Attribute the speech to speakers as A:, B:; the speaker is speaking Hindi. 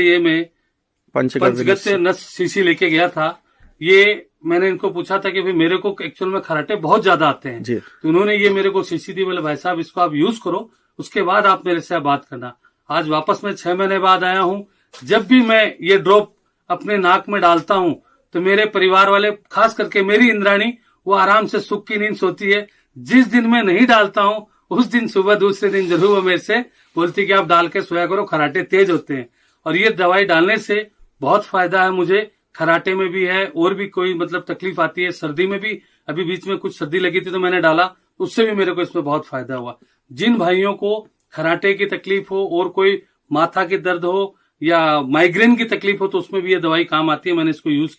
A: ये मैं पंचगत्य नस शीशी लेके गया था। ये मैंने इनको पूछा था कि भाई मेरे को एक्चुअल में खराटे बहुत ज्यादा आते हैं, तो उन्होंने ये मेरे को शीशी दी। बोले भाई साहब इसको आप यूज करो, उसके बाद आप मेरे से बात करना। आज वापस मैं 6 महीने बाद आया हूँ। जब भी मैं ये ड्रॉप अपने नाक में डालता हूँ तो मेरे परिवार वाले, खास करके मेरी इंद्राणी, वो आराम से सुख की नींद सोती है। जिस दिन मैं नहीं डालता हूँ उस दिन सुबह दूसरे दिन जरूर वो मेरे से बोलती कि आप डाल के सोया करो, खराटे तेज होते हैं। और ये दवाई डालने से बहुत फायदा है मुझे। खराटे में भी है, और भी कोई मतलब तकलीफ आती है, सर्दी में भी, अभी बीच में कुछ सर्दी लगी थी तो मैंने डाला, उससे भी मेरे को इसमें बहुत फायदा हुआ। जिन भाइयों को खराटे की तकलीफ हो और कोई माथा की दर्द हो या माइग्रेन की तकलीफ हो तो उसमें भी ये दवाई काम आती है। मैंने इसको यूज किया।